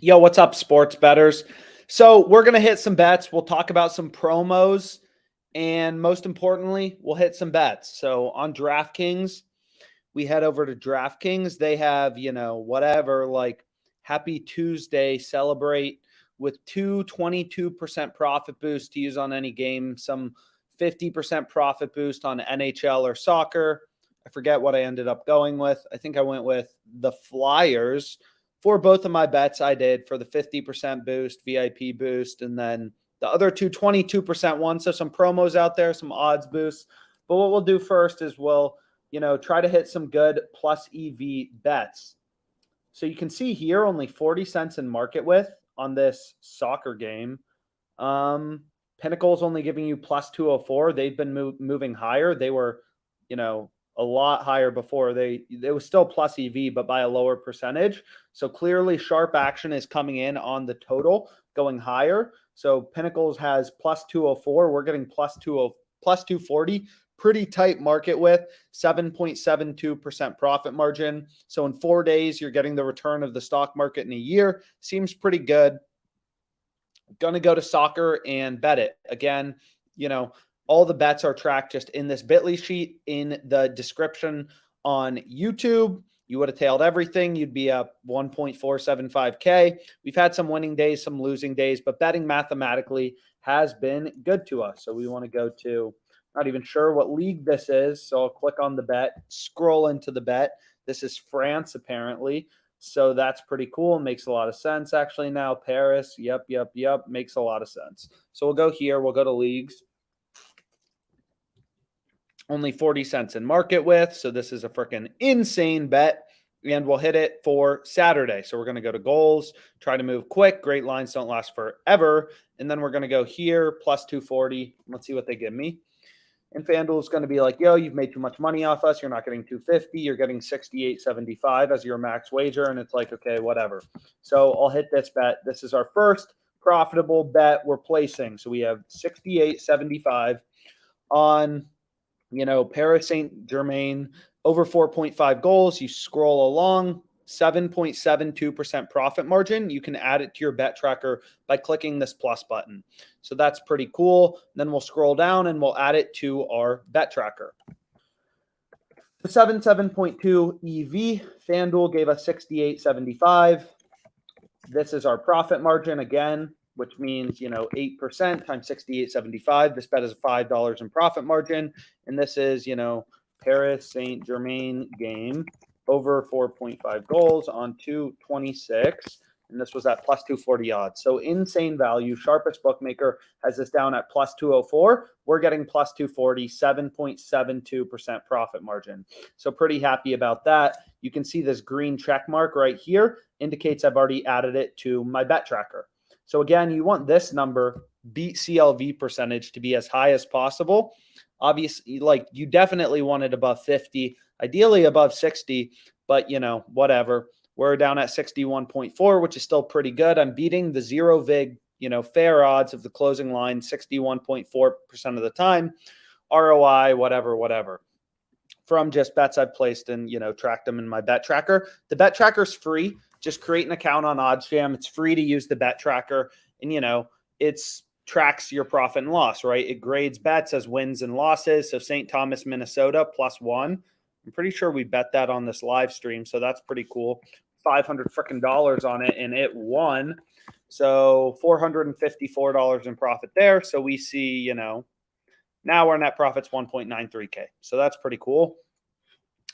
Yo, what's up, sports betters? So, we're going to hit some bets. We'll talk about some promos. And most importantly, we'll hit some bets. So, on DraftKings, we head over to DraftKings. They have, whatever, like Happy Tuesday, celebrate with 22% profit boost to use on any game, some 50% profit boost on NHL or soccer. I forget what I ended up going with. I think I went with the Flyers for both of my bets. I did for the 50% boost, VIP boost, and then the other two 22% ones. So some promos out there, some odds boosts. But what we'll do first is we'll try to hit some good plus EV bets. So you can see here only 40 cents in market with on this soccer game. Pinnacle's only giving you plus 204. They've been moving higher. They were, a lot higher before. They was still plus EV, but by a lower percentage. So clearly sharp action is coming in on the total, going higher. So Pinnacles has plus 204. We're getting plus 240. Pretty tight market with 7.72% profit margin. So in 4 days, you're getting the return of the stock market in a year. Seems pretty good. Going to go to soccer and bet it. Again, all the bets are tracked just in this Bitly sheet in the description on YouTube. You would have tailed everything. You'd be up 1.475K. We've had some winning days, some losing days, but betting mathematically has been good to us. So we want to go to, not even sure what league this is. So I'll click on the bet, scroll into the bet. This is France, apparently. So that's pretty cool. Makes a lot of sense, actually, now. Paris. Yep. Makes a lot of sense. So we'll go here. We'll go to leagues. Only 40 cents in market with. So this is a freaking insane bet. And we'll hit it for Saturday. So we're going to go to goals, try to move quick. Great lines don't last forever. And then we're going to go here, plus 240. Let's see what they give me. And FanDuel is going to be like, yo, you've made too much money off us. You're not getting 250. You're getting 68.75 as your max wager. And it's like, okay, whatever. So I'll hit this bet. This is our first profitable bet we're placing. So we have 68.75 on, Paris Saint-Germain over 4.5 goals. You scroll along, 7.72% profit margin. You can add it to your bet tracker by clicking this plus button. So that's pretty cool. Then we'll scroll down and we'll add it to our bet tracker. The 7.2 EV, FanDuel gave us 68.75. This is our profit margin again, which means, 8% times 68.75. This bet is $5 in profit margin. And this is, Paris Saint-Germain game over 4.5 goals on 226. And this was at plus 240 odds. So insane value. Sharpest bookmaker has this down at plus 204. We're getting plus 240, 7.72% profit margin. So pretty happy about that. You can see this green check mark right here indicates I've already added it to my bet tracker. So again, you want this number, beat CLV percentage, to be as high as possible. Obviously, you definitely want it above 50, ideally above 60, but whatever. We're down at 61.4, which is still pretty good. I'm beating the zero vig, fair odds of the closing line 61.4% of the time. ROI, whatever. From just bets I've placed and, tracked them in my bet tracker. The bet tracker's free. Just create an account on OddsJam. It's free to use the bet tracker. And, it's tracks your profit and loss, right? It grades bets as wins and losses. So St. Thomas, Minnesota, +1. I'm pretty sure we bet that on this live stream. So that's pretty cool. $500 freaking dollars on it, and it won. So $454 in profit there. So we see, now our net profit's 1.93K. So that's pretty cool.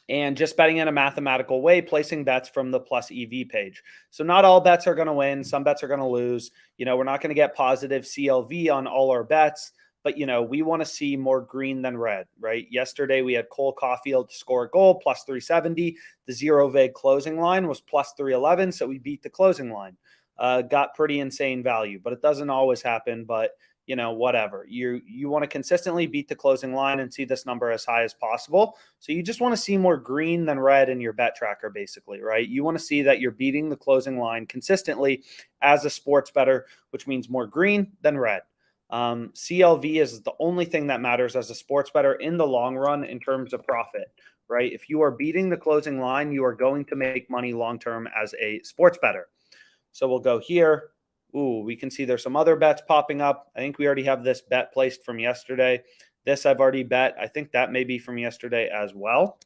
And just betting in a mathematical way, placing bets from the plus EV page. So not all bets are going to win. Some bets are going to lose. We're not going to get positive CLV on all our bets, but, we want to see more green than red, right? Yesterday, we had Cole Caulfield to score a goal, plus 370. The zero vig closing line was plus 311, so we beat the closing line. Got pretty insane value, but it doesn't always happen, but whatever. You want to consistently beat the closing line and see this number as high as possible. So you just want to see more green than red in your bet tracker, basically, right? You want to see that you're beating the closing line consistently as a sports bettor, which means more green than red. CLV is the only thing that matters as a sports bettor in the long run in terms of profit, right? If you are beating the closing line, you are going to make money long-term as a sports bettor. So we'll go here. Ooh, we can see there's some other bets popping up. I think we already have this bet placed from yesterday. This I've already bet. I think that may be from yesterday as well.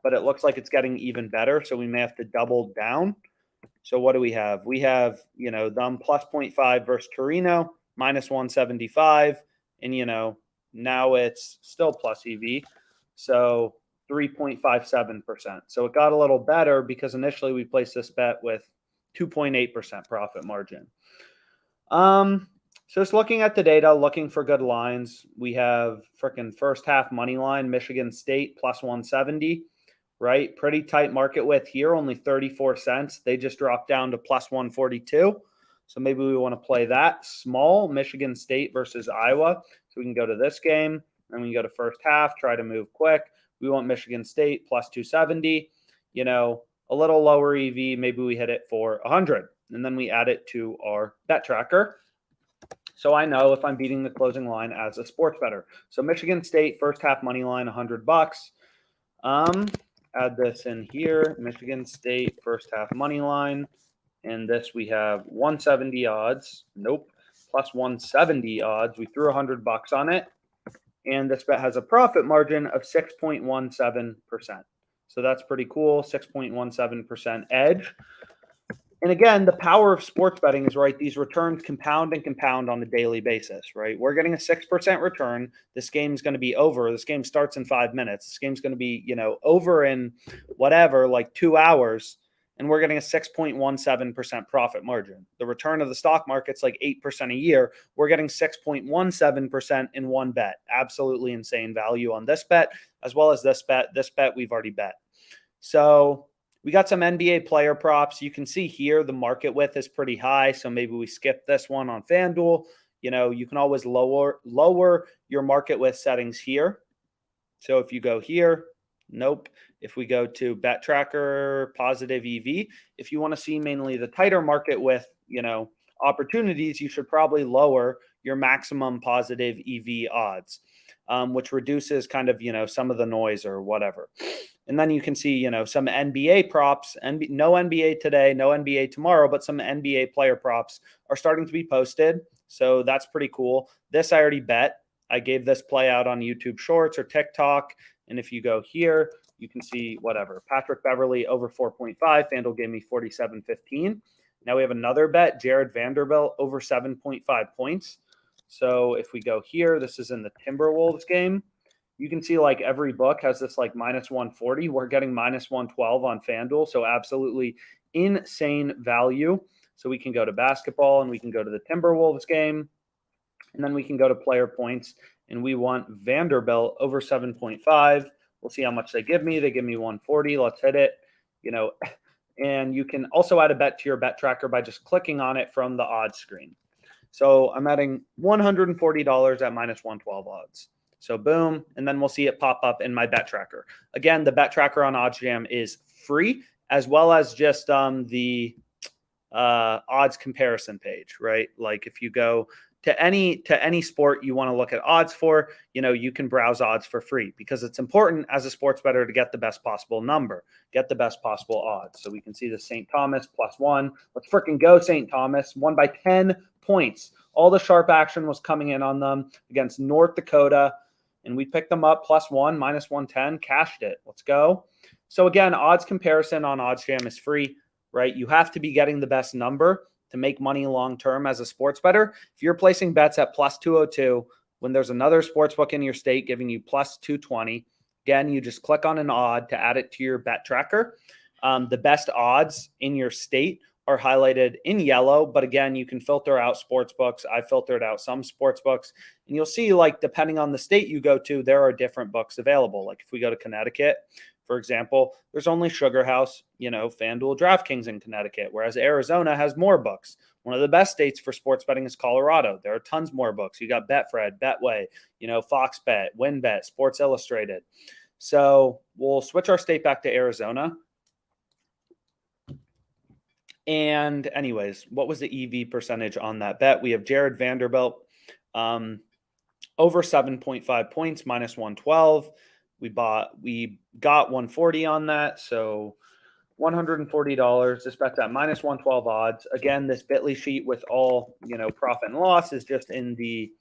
But it looks like it's getting even better. So we may have to double down. So what do we have? We have, them plus 0.5 versus Torino, minus 175. And, now it's still plus EV. So 3.57%. So it got a little better because initially we placed this bet with 2.8% profit margin. So just looking at the data, looking for good lines, we have freaking first half money line, Michigan State plus 170, right? Pretty tight market width here, only 34 cents. They just dropped down to plus 142. So maybe we want to play that small, Michigan State versus Iowa. So we can go to this game and we can go to first half, try to move quick. We want Michigan State plus 270, a little lower EV. Maybe we hit it for 100 and then we add it to our bet tracker. So I know if I'm beating the closing line as a sports better. So Michigan State first half money line, $100. Add this in here, Michigan State first half money line. And this we have 170 odds. Nope. Plus 170 odds. We threw $100 on it. And this bet has a profit margin of 6.17%. So that's pretty cool. 6.17% edge. And again, the power of sports betting is, right, these returns compound and compound on a daily basis, right? We're getting a 6% return. This game's going to be over. This game starts in 5 minutes. This game's going to be, over in whatever, like 2 hours. And we're getting a 6.17% profit margin. The return of the stock market's like 8% a year. We're getting 6.17% in one bet. Absolutely insane value on this bet, as well as this bet. This bet we've already bet. So we got some NBA player props. You can see here the market width is pretty high, so maybe we skip this one on FanDuel. You can always lower your market width settings here. So if you go here, nope. If we go to Bet Tracker, positive EV, if you want to see mainly the tighter market width, opportunities, you should probably lower your maximum positive EV odds, which reduces kind of, some of the noise or whatever. And then you can see, some NBA props, no NBA today, no NBA tomorrow, but some NBA player props are starting to be posted. So that's pretty cool. This I already bet. I gave this play out on YouTube Shorts or TikTok. And if you go here, you can see whatever. Patrick Beverley over 4.5. FanDuel gave me 47.15. Now we have another bet, Jared Vanderbilt over 7.5 points. So if we go here, this is in the Timberwolves game. You can see like every book has this like minus 140. We're getting minus 112 on FanDuel. So absolutely insane value. So we can go to basketball and we can go to the Timberwolves game. And then we can go to player points. And we want Vanderbilt over 7.5. We'll see how much they give me. They give me 140. Let's hit it. And you can also add a bet to your bet tracker by just clicking on it from the odds screen. So I'm adding $140 at minus 112 odds. So boom, and then we'll see it pop up in my bet tracker. Again, the bet tracker on OddsJam is free, as well as just the odds comparison page, right? Like if you go to any sport you want to look at odds for, you can browse odds for free because it's important as a sports bettor to get the best possible number, get the best possible odds. So we can see the St. Thomas +1. Let's freaking go St. Thomas, won by 10 points. All the sharp action was coming in on them against North Dakota. And we picked them up +1, minus 110, cashed it. Let's go. So again, odds comparison on OddsJam is free, right? You have to be getting the best number to make money long-term as a sports bettor. If you're placing bets at +202, when there's another sports book in your state giving you +220, again, you just click on an odd to add it to your bet tracker. The best odds in your state are highlighted in yellow, but again, you can filter out sports books. I filtered out some sports books, and you'll see, like, depending on the state you go to, there are different books available. Like if we go to Connecticut, for example, there's only Sugar House, FanDuel, DraftKings in Connecticut, whereas Arizona has more books. One of the best states for sports betting is Colorado. There are tons more books. You got Betfred, Betway, Fox Bet, WinBet, Sports Illustrated. So we'll switch our state back to Arizona. And anyways, what was the EV percentage on that bet? We have Jared Vanderbilt over 7.5 points, minus 112. We got 140 on that. So $140. This bet's at minus 112 odds. Again, this Bitly sheet with all, profit and loss is just in the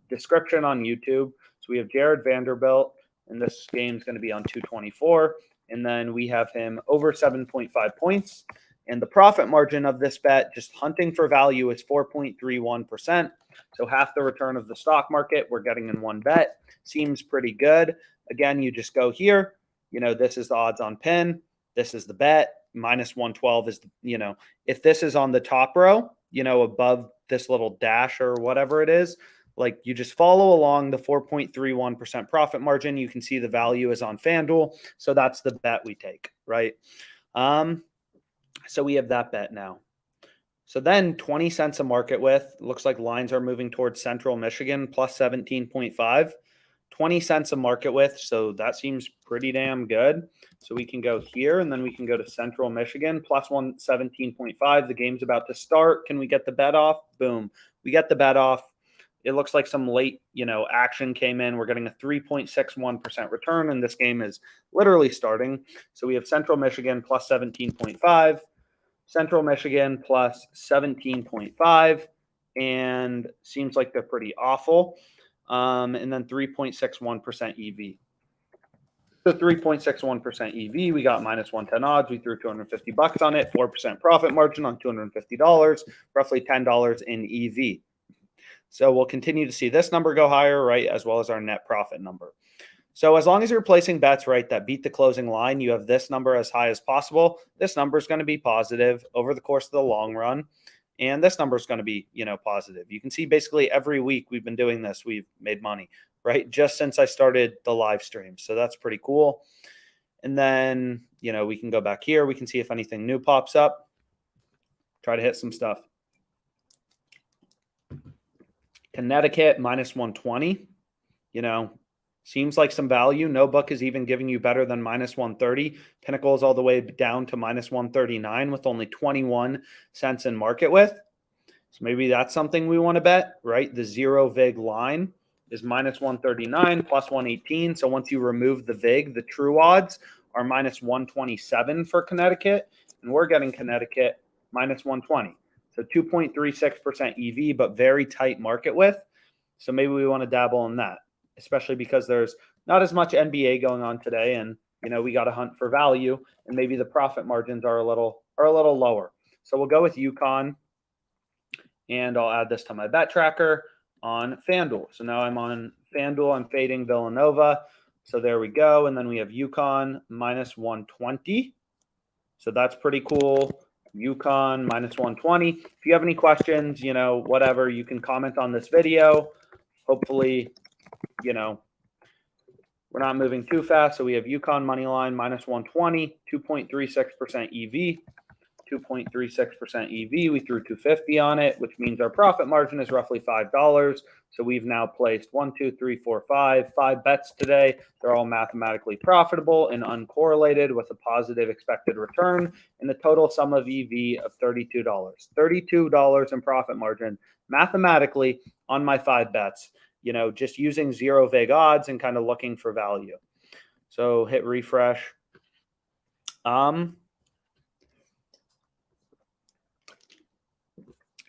description on YouTube. So we have Jared Vanderbilt, and this game's going to be on 224. And then we have him over 7.5 points. And the profit margin of this bet, just hunting for value, is 4.31%. So half the return of the stock market we're getting in one bet. Seems pretty good. Again, you just go here. This is the odds on pin. This is the bet. Minus 112 is, if this is on the top row, above this little dash or whatever it is, like you just follow along the 4.31% profit margin. You can see the value is on FanDuel. So that's the bet we take, right? So we have that bet now. So then 20 cents a market with. Looks like lines are moving towards Central Michigan plus 17.5. 20 cents a market with. So that seems pretty damn good. So we can go here and then we can go to Central Michigan plus 117.5. The game's about to start. Can we get the bet off? Boom. We get the bet off. It looks like some late, action came in. We're getting a 3.61% return, and this game is literally starting. So we have Central Michigan plus 17.5, Central Michigan plus 17.5, and seems like they're pretty awful. And then 3.61% EV. So 3.61% EV, we got minus 110 odds. We threw $250 on it, 4% profit margin on $250, roughly $10 in EV. So we'll continue to see this number go higher, right, as well as our net profit number. So as long as you're placing bets, right, that beat the closing line, you have this number as high as possible. This number is going to be positive over the course of the long run. And this number is going to be, positive. You can see basically every week we've been doing this, we've made money, right? Just since I started the live stream. So that's pretty cool. And then, we can go back here. We can see if anything new pops up. Try to hit some stuff. Connecticut minus 120, seems like some value. No book is even giving you better than minus 130. Pinnacle is all the way down to minus 139 with only 21 cents in market with. So maybe that's something we want to bet, right? The zero VIG line is minus 139 plus 118. So once you remove the VIG, the true odds are minus 127 for Connecticut. And we're getting Connecticut minus 120. So 2.36% EV, but very tight market width. So maybe we want to dabble in that, especially because there's not as much NBA going on today. And, we got to hunt for value, and maybe the profit margins are a little lower. So we'll go with UConn, and I'll add this to my bet tracker on FanDuel. So now I'm on FanDuel. I'm fading Villanova. So there we go. And then we have UConn minus 120. So that's pretty cool. UConn minus 120. If you have any questions, whatever, you can comment on this video. Hopefully, we're not moving too fast. So we have UConn money line minus 120, 2.36% EV, 2.36% EV. We threw 250 on it, which means our profit margin is roughly $5. So we've now placed 5 bets today. They're all mathematically profitable and uncorrelated with a positive expected return and the total sum of EV of $32. $32 in profit margin mathematically on my 5 bets, just using zero VIG odds and kind of looking for value. So hit refresh.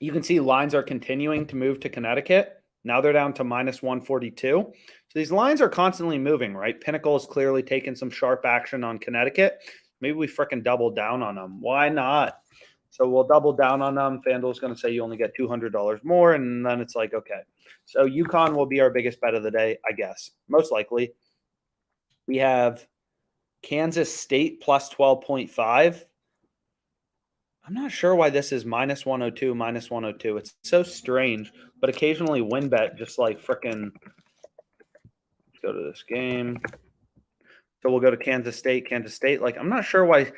You can see lines are continuing to move to Connecticut. Now they're down to minus 142. So these lines are constantly moving, right? Pinnacle is clearly taking some sharp action on Connecticut. Maybe we freaking double down on them. Why not? So we'll double down on them. FanDuel's going to say you only get $200 more, and then it's like, okay. So UConn will be our biggest bet of the day, I guess, most likely. We have Kansas State plus 12.5. I'm not sure why this is minus 102, minus 102. It's so strange, but occasionally WinBet just like freaking. Let's go to this game. So we'll go to Kansas State. Like, I'm not sure why a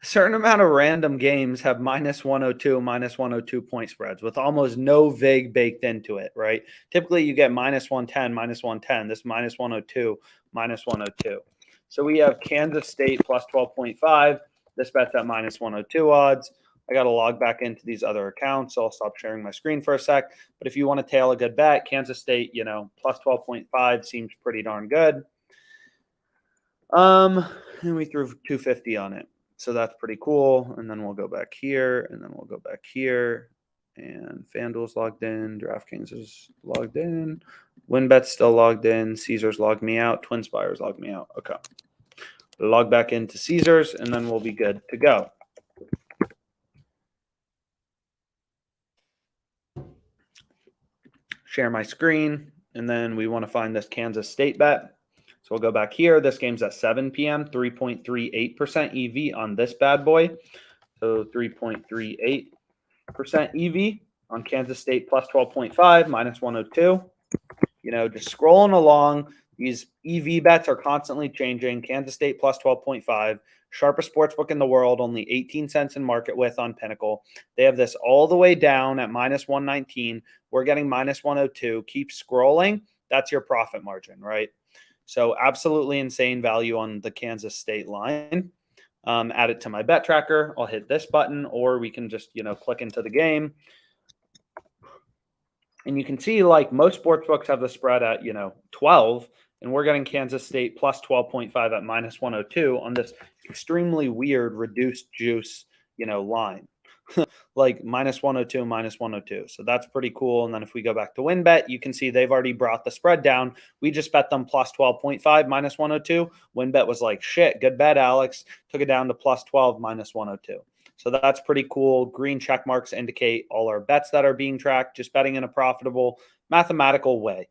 certain amount of random games have minus 102, minus 102 point spreads with almost no VIG baked into it, right? Typically you get minus 110, minus 110. This minus 102, minus 102. So we have Kansas State plus 12.5. This bet's at minus 102 odds. I got to log back into these other accounts, so I'll stop sharing my screen for a sec. But if you want to tail a good bet, Kansas State, plus 12.5 seems pretty darn good. And we threw 250 on it. So that's pretty cool. And then we'll go back here, and then we'll go back here. And FanDuel's logged in. DraftKings is logged in. WinBet's still logged in. Caesars logged me out. TwinSpire's logged me out. Okay. Log back into Caesars, and then we'll be good to go. Share my screen, and then we want to find this Kansas State bet. So we'll go back here. This game's at 7 p.m., 3.38% EV on this bad boy. So 3.38% EV on Kansas State plus 12.5, minus 102. Just scrolling along. These EV bets are constantly changing. Kansas State plus 12.5. Sharpest sportsbook in the world, only 18 cents in market width on Pinnacle. They have this all the way down at minus 119. We're getting minus 102. Keep scrolling. That's your profit margin, right? So absolutely insane value on the Kansas State line. Add it to my bet tracker. I'll hit this button, or we can just, click into the game. And you can see like most sports books have the spread at, 12, and we're getting Kansas State plus 12.5 at minus 102 on this extremely weird reduced juice, line. Like minus 102, minus 102. So that's pretty cool. And then if we go back to WinBet, you can see they've already brought the spread down. We just bet them plus 12.5, minus 102. WinBet was like, shit, good bet, Alex. Took it down to plus 12, minus 102. So that's pretty cool. Green check marks indicate all our bets that are being tracked, just betting in a profitable mathematical way.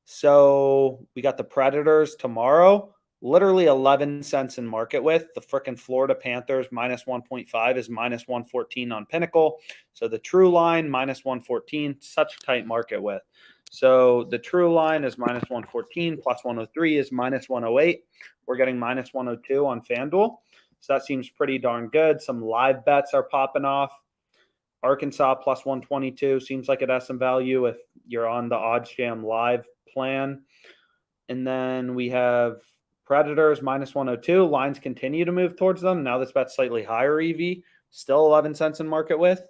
So we got the Predators tomorrow. Literally 11 cents in market width. The frickin' Florida Panthers minus 1.5 is minus 114 on Pinnacle. So the true line minus 114, such tight market width. So the true line is minus 114, plus 103 is minus 108. We're getting minus 102 on FanDuel. So that seems pretty darn good. Some live bets are popping off. Arkansas plus 122 seems like it has some value if you're on the OddsJam live plan. And then we have Predators minus 102. Lines continue to move towards them. Now this bet's slightly higher EV. Still 11 cents in market width.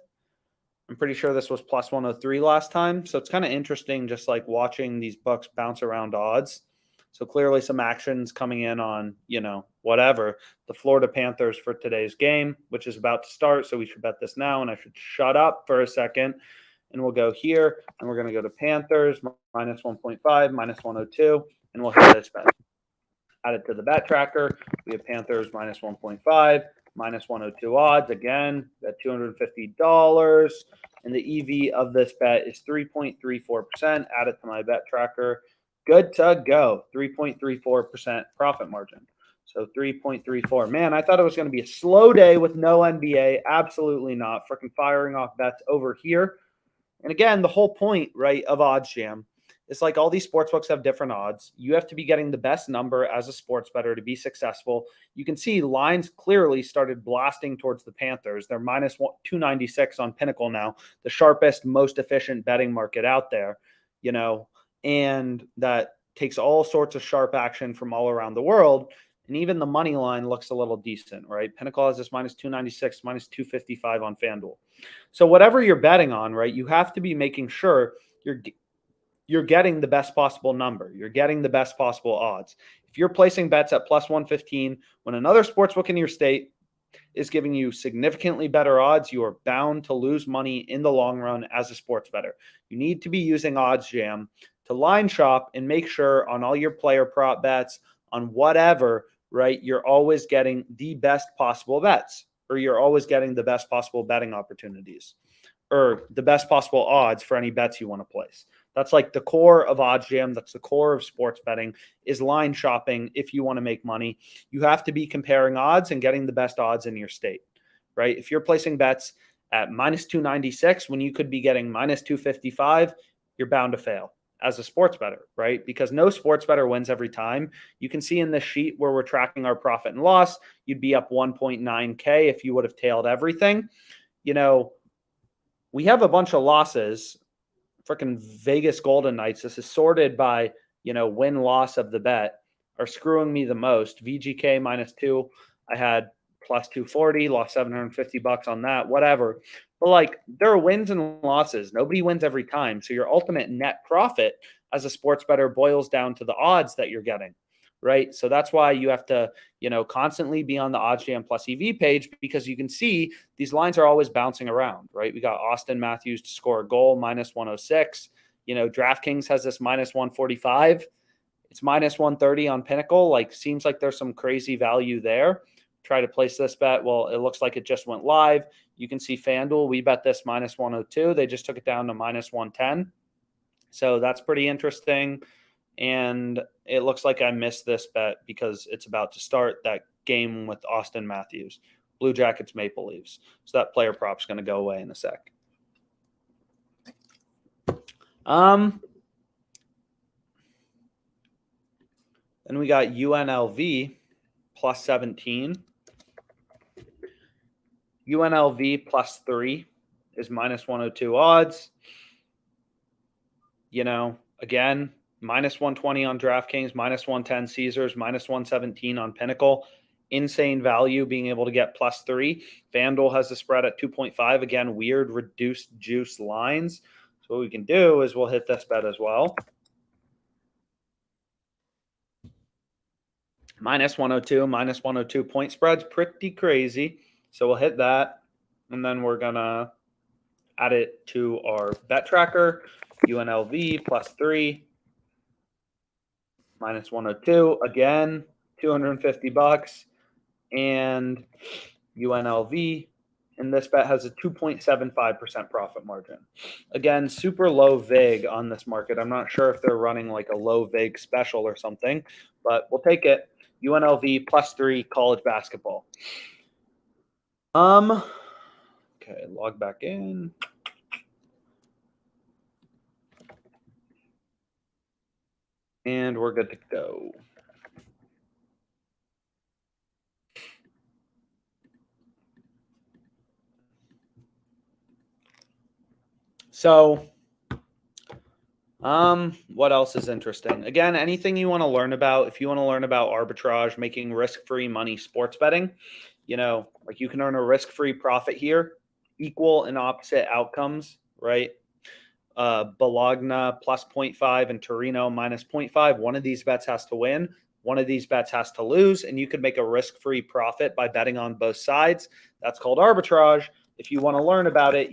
I'm pretty sure this was plus 103 last time. So it's kind of interesting just like watching these books bounce around odds. So clearly some actions coming in on, whatever. The Florida Panthers for today's game, which is about to start. So we should bet this now. And I should shut up for a second. And we'll go here. And we're going to go to Panthers minus 1.5, minus 102. And we'll hit this bet. Add it to the bet tracker. We have Panthers minus 1.5, minus 102 odds. Again, at $250. And the EV of this bet is 3.34%. Add it to my bet tracker. Good to go. 3.34% profit margin. So 3.34. Man, I thought it was going to be a slow day with no NBA. Absolutely not. Freaking firing off bets over here. And again, the whole point, right, of OddsJam, it's like all these sports books have different odds. You have to be getting the best number as a sports bettor to be successful. You can see lines clearly started blasting towards the Panthers. They're minus 296 on Pinnacle now, the sharpest, most efficient betting market out there, and that takes all sorts of sharp action from all around the world. And even the money line looks a little decent, right? Pinnacle has this minus 296, minus 255 on FanDuel. So whatever you're betting on, right, you have to be making sure you're getting the best possible number. You're getting the best possible odds. If you're placing bets at plus 115 when another sportsbook in your state is giving you significantly better odds, you are bound to lose money in the long run as a sports bettor. You need to be using OddsJam to line shop and make sure on all your player prop bets, on whatever, right, you're always getting the best possible bets, or you're always getting the best possible betting opportunities, or the best possible odds for any bets you want to place. That's like the core of OddsJam. That's the core of sports betting, is line shopping. If you want to make money, you have to be comparing odds and getting the best odds in your state, right? If you're placing bets at minus 296 when you could be getting minus 255, you're bound to fail as a sports bettor, right? Because no sports bettor wins every time. You can see in this sheet where we're tracking our profit and loss, you'd be up 1.9K if you would have tailed everything. We have a bunch of losses. Freaking Vegas Golden Knights, this is sorted by, win-loss of the bet, are screwing me the most. VGK minus 2, I had plus 240, lost $750 on that, whatever. But there are wins and losses. Nobody wins every time. So your ultimate net profit as a sports bettor boils down to the odds that you're getting, right? So that's why you have to, constantly be on the OddsJam plus EV page, because you can see these lines are always bouncing around, right? We got Austin Matthews to score a goal, minus 106. DraftKings has this minus 145. It's minus 130 on Pinnacle. Like, seems like there's some crazy value there. Try to place this bet. Well, it looks like it just went live. You can see FanDuel, we bet this minus 102. They just took it down to minus 110. So that's pretty interesting. And it looks like I missed this bet because it's about to start that game with Austin Matthews, Blue Jackets, Maple Leafs. So that player prop's going to go away in a sec. Then we got UNLV plus 17. UNLV plus 3 is minus 102 odds. Again, minus 120 on DraftKings, minus 110 Caesars, minus 117 on Pinnacle. Insane value being able to get plus 3. FanDuel has the spread at 2.5. Again, weird reduced juice lines. So what we can do is we'll hit this bet as well. Minus 102, minus 102 point spreads, pretty crazy. So we'll hit that, and then we're going to add it to our bet tracker. UNLV plus 3, minus 102, again, $250. And UNLV, and this bet has a 2.75% profit margin. Again, super low vig on this market. I'm not sure if they're running like a low vig special or something, but we'll take it. UNLV plus 3 college basketball. Okay, log back in. And we're good to go. So, what else is interesting? Again, anything you want to learn about, if you want to learn about arbitrage, making risk-free money sports betting, like you can earn a risk-free profit here, equal and opposite outcomes, right? Bologna plus 0.5 and Torino minus 0.5. One of these bets has to win. One of these bets has to lose, and you could make a risk-free profit by betting on both sides. That's called arbitrage. If you want to learn about it,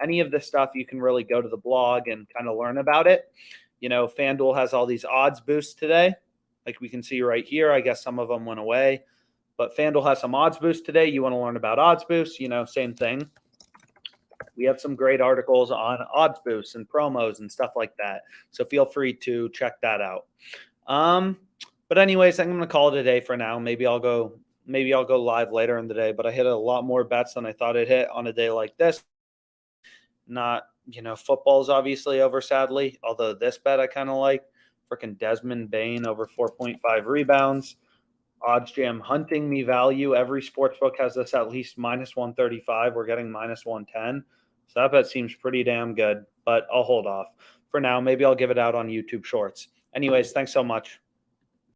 any of this stuff, you can really go to the blog and kind of learn about it. FanDuel has all these odds boosts today. Like we can see right here, I guess some of them went away, but FanDuel has some odds boosts today. You want to learn about odds boosts, same thing. We have some great articles on odds boosts and promos and stuff like that. So feel free to check that out. But anyways, I'm going to call it a day for now. Maybe I'll go live later in the day, but I hit a lot more bets than I thought I'd hit on a day like this. Not, football's obviously over, sadly, although this bet I kind of like. Freaking Desmond Bain over 4.5 rebounds. OddsJam hunting me value. Every sportsbook has this at least minus 135. We're getting minus 110. So that bet seems pretty damn good, but I'll hold off. For now, maybe I'll give it out on YouTube Shorts. Anyways, thanks so much.